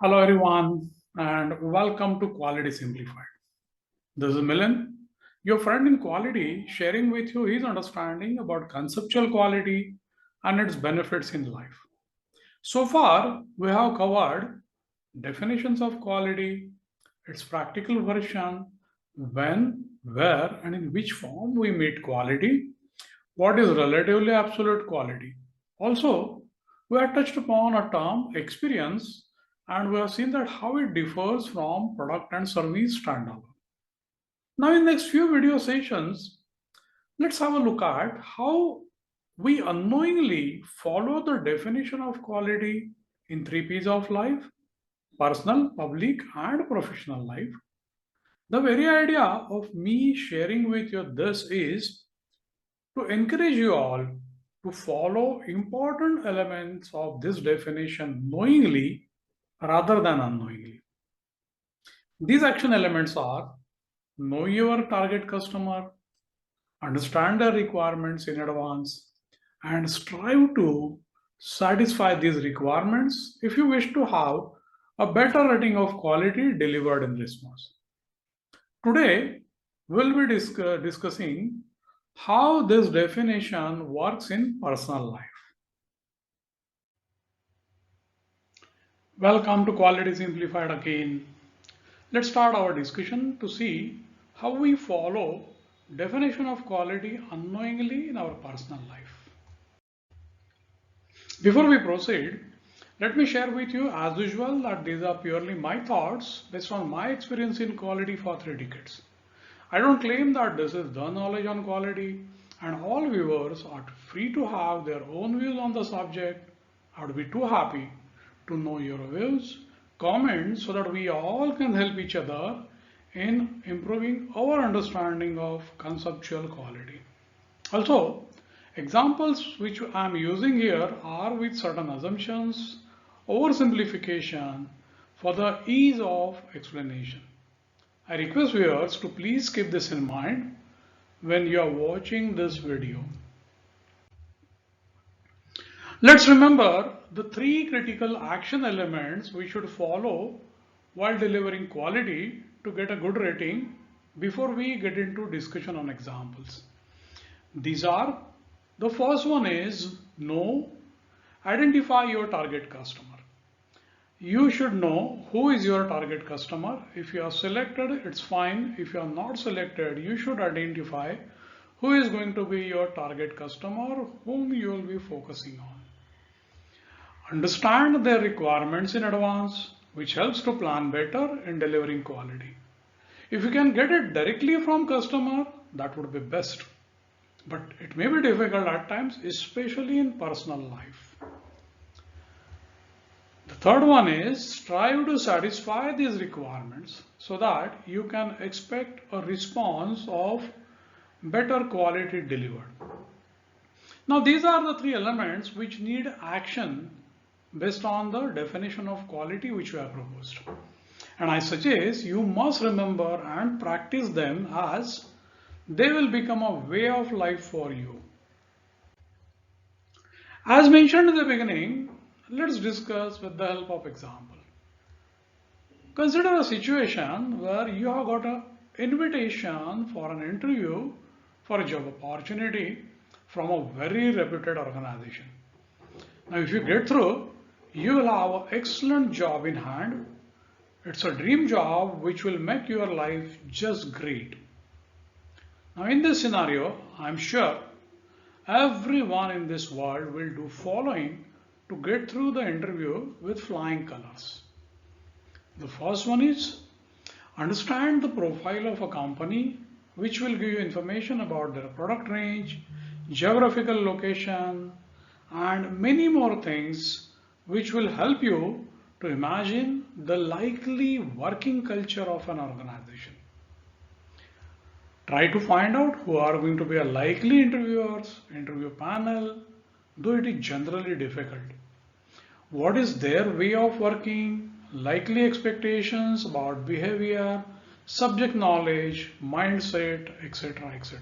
Hello, everyone, and welcome to Quality Simplified. This is Milan, your friend in quality, sharing with you his understanding about conceptual quality and its benefits in life. So far, we have covered definitions of quality, its practical version, when, where, and in which form we meet quality, what is relatively absolute quality. Also, we have touched upon a term experience and we have seen that how it differs from product and service standalone. Now, in next few video sessions, let's have a look at how we unknowingly follow the definition of quality in three P's of life: personal, public, and professional life. The very idea of me sharing with you this is to encourage you all to follow important elements of this definition knowingly rather than unknowingly. These action elements are: know your target customer, understand their requirements in advance, and strive to satisfy these requirements if you wish to have a better rating of quality delivered in response. Today, we'll be discussing how this definition works in personal life. Welcome to Quality Simplified again. Let's start our discussion to see how we follow definition of quality unknowingly in our personal life. Before we proceed, let me share with you as usual that these are purely my thoughts based on my experience in quality for 3 decades. I don't claim that this is the knowledge on quality, and all viewers are free to have their own views on the subject. I would be too happy to know your views, comments, so that we all can help each other in improving our understanding of conceptual quality. Also, examples which I am using here are with certain assumptions, oversimplification for the ease of explanation. I request viewers to please keep this in mind when you are watching this video. Let's remember the three critical action elements we should follow while delivering quality to get a good rating before we get into discussion on examples. These are: the first one is know, identify your target customer. You should know who is your target customer. If you are selected, it's fine. If you are not selected, you should identify who is going to be your target customer, whom you will be focusing on. Understand their requirements in advance, which helps to plan better in delivering quality. If you can get it directly from customer, that would be best. But it may be difficult at times, especially in personal life. The third one is strive to satisfy these requirements so that you can expect a response of better quality delivered. Now, these are the three elements which need action based on the definition of quality which we have proposed. And I suggest you must remember and practice them, as they will become a way of life for you. As mentioned in the beginning, let's discuss with the help of example. Consider a situation where you have got an invitation for an interview for a job opportunity from a very reputed organization. Now, if you get through, you will have an excellent job in hand. It's a dream job which will make your life just great. Now, in this scenario, I'm sure everyone in this world will do following to get through the interview with flying colors. The first one is understand the profile of a company, which will give you information about their product range, geographical location, and many more things which will help you to imagine the likely working culture of an organization. Try to find out who are going to be a likely interviewers, interview panel, though it is generally difficult. What is their way of working, likely expectations about behavior, subject knowledge, mindset, etc. etc.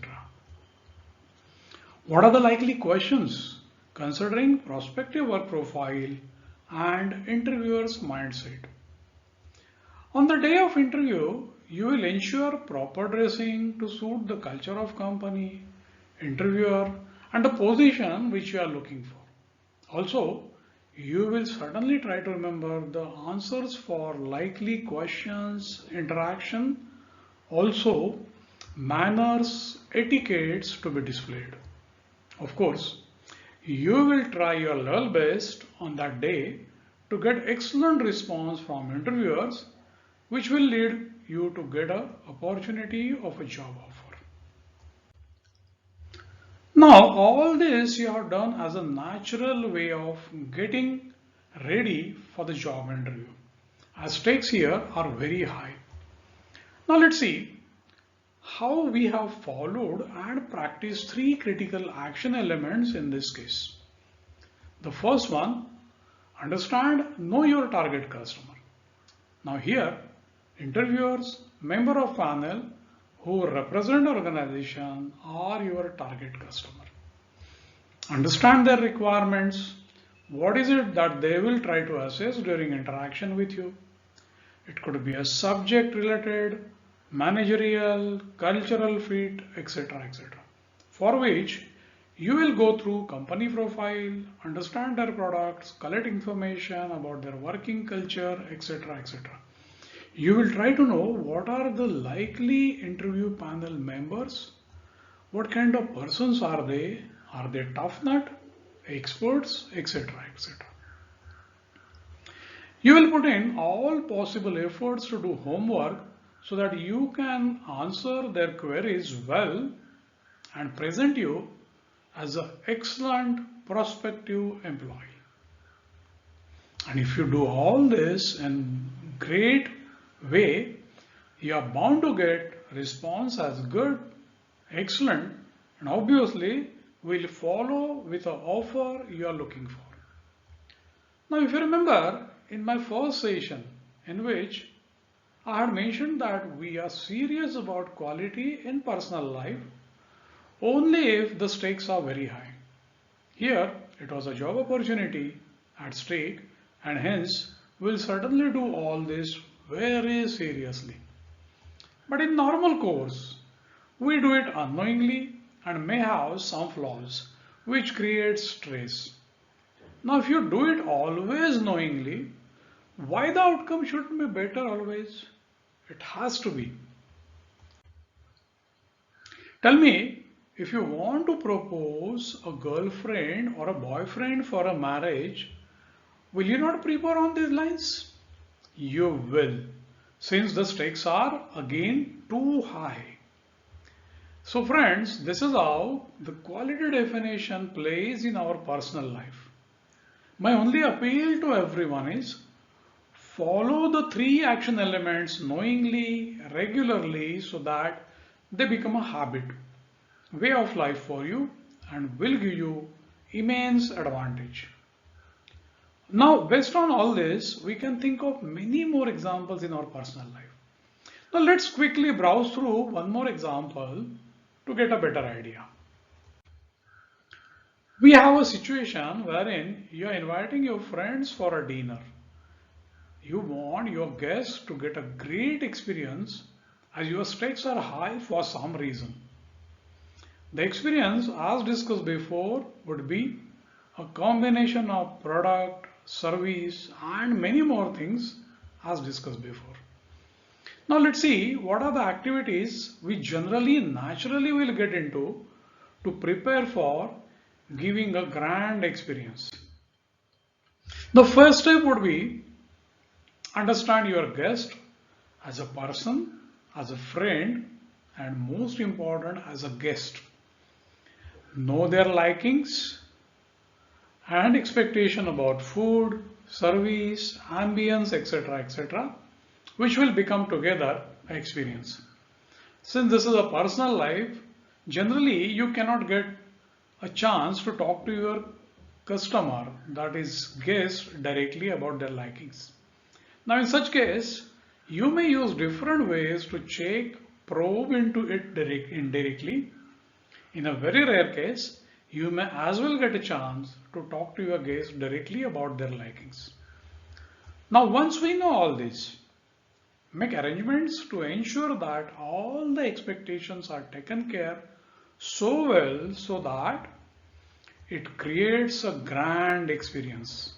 What are the likely questions considering prospective work profile and interviewer's mindset? On the day of interview, you will ensure proper dressing to suit the culture of company, interviewer, and the position which you are looking for. Also, you will certainly try to remember the answers for likely questions, interaction, also manners, etiquettes to be displayed. Of course, you will try your level best on that day to get excellent response from interviewers, which will lead you to get an opportunity of a job offer. Now, all this you have done as a natural way of getting ready for the job interview, as stakes here are very high. Now, let's see how we have followed and practiced three critical action elements in this case. The first one, understand, know your target customer. Now here, interviewers, member of panel who represent organization are your target customer. Understand their requirements. What is it that they will try to assess during interaction with you? It could be a subject related, managerial, cultural fit, etc. etc. For which you will go through company profile, understand their products, collect information about their working culture, etc. etc. You will try to know what are the likely interview panel members, what kind of persons are they tough nut, experts, etc. etc. You will put in all possible efforts to do homework so that you can answer their queries well and present you as an excellent prospective employee. And if you do all this in great way, you are bound to get response as good, excellent, and obviously will follow with the offer you are looking for. Now, if you remember in my first session in which I had mentioned that we are serious about quality in personal life only if the stakes are very high. Here, it was a job opportunity at stake, and hence we'll certainly do all this very seriously. But in normal course, we do it unknowingly and may have some flaws which create stress. Now, if you do it always knowingly, why the outcome shouldn't be better always? It has to be. Tell me, if you want to propose a girlfriend or a boyfriend for a marriage, will you not prepare on these lines? You will, since the stakes are again too high. So friends, this is how the quality definition plays in our personal life. My only appeal to everyone is follow the three action elements knowingly, regularly, so that they become a habit, way of life for you, and will give you immense advantage. Now, based on all this, we can think of many more examples in our personal life. Now, let's quickly browse through one more example to get a better idea. We have a situation wherein you are inviting your friends for a dinner. You want your guests to get a great experience as your stakes are high for some reason. The experience, as discussed before, would be a combination of product, service, and many more things as discussed before. Now let's see what are the activities we generally naturally will get into to prepare for giving a grand experience. The first step would be understand your guest as a person, as a friend, and most important as a guest. Know their likings and expectation about food, service, ambience, etc. etc. which will become together an experience. Since this is a personal life, generally you cannot get a chance to talk to your customer, that is guest, directly about their likings. Now in such case, you may use different ways to check, probe into it indirectly. In a very rare case, you may as well get a chance to talk to your guest directly about their likings. Now once we know all this, make arrangements to ensure that all the expectations are taken care so well so that it creates a grand experience.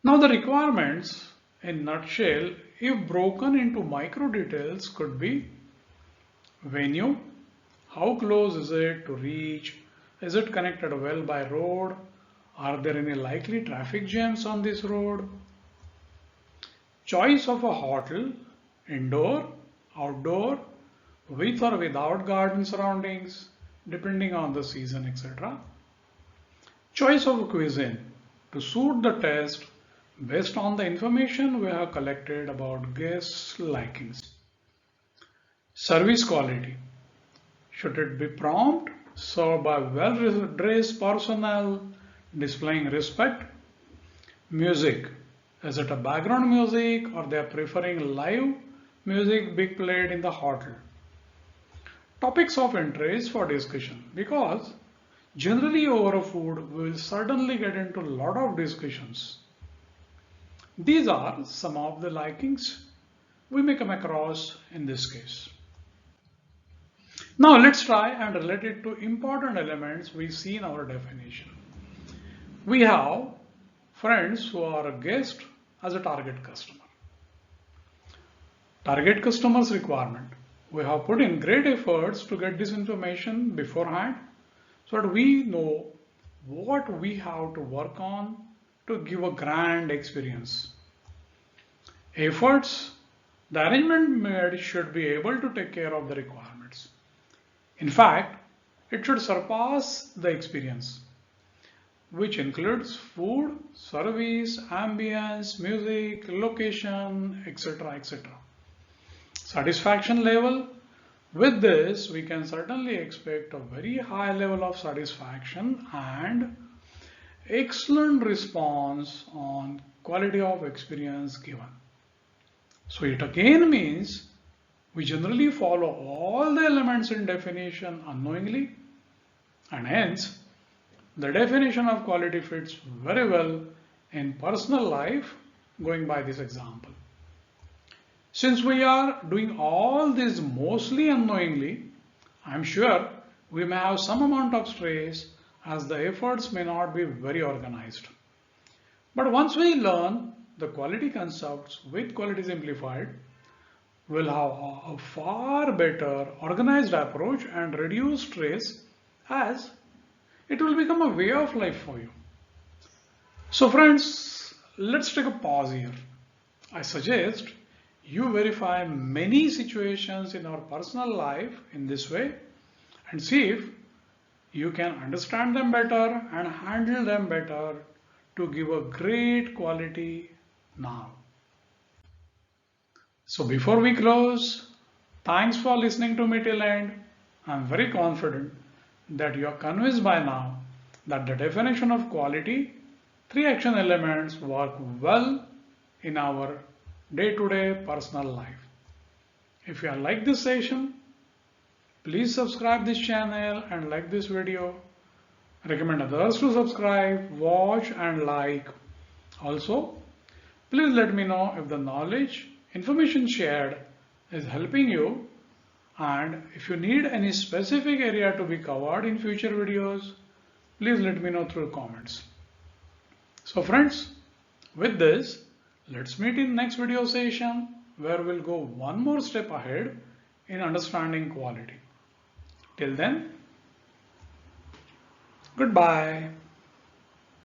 Now the requirements in nutshell, if broken into micro details, could be venue, how close is it to reach, is it connected well by road, are there any likely traffic jams on this road, choice of a hotel, indoor, outdoor, with or without garden surroundings, depending on the season, etc. Choice of a cuisine to suit the test based on the information we have collected about guests' likings. Service quality. Should it be prompt, served by well-dressed personnel, displaying respect? Music. Is it a background music or they are preferring live music being played in the hotel? Topics of interest for discussion, because generally over a food we will certainly get into a lot of discussions. These are some of the likings we may come across in this case. Now let's try and relate it to important elements we see in our definition. We have friends who are a guest as a target customer. Target customer's requirement. We have put in great efforts to get this information beforehand so that we know what we have to work on to give a grand experience. Efforts. The arrangement made should be able to take care of the requirements. In fact, it should surpass the experience, which includes food, service, ambience, music, location, etc. etc. Satisfaction level. With this, we can certainly expect a very high level of satisfaction and excellent response on quality of experience given. So it again means we generally follow all the elements in definition unknowingly, and hence the definition of quality fits very well in personal life going by this example. Since we are doing all this mostly unknowingly, I am sure we may have some amount of stress as the efforts may not be very organized. But once we learn the quality concepts with Quality Simplified, we'll have a far better organized approach and reduce stress, as it will become a way of life for you. So friends, let's take a pause here. I suggest you verify many situations in our personal life in this way and see if you can understand them better and handle them better to give a great quality now. So before we close, thanks for listening to me till end. I'm very confident that you are convinced by now that the definition of quality, three action elements, work well in our day-to-day personal life. If you like this session, please subscribe this channel and like this video. Recommend others to subscribe, watch and like. Also, please let me know if the knowledge, information shared is helping you, and if you need any specific area to be covered in future videos, please let me know through comments. So friends, with this, let's meet in next video session where we'll go one more step ahead in understanding quality. Till then, goodbye.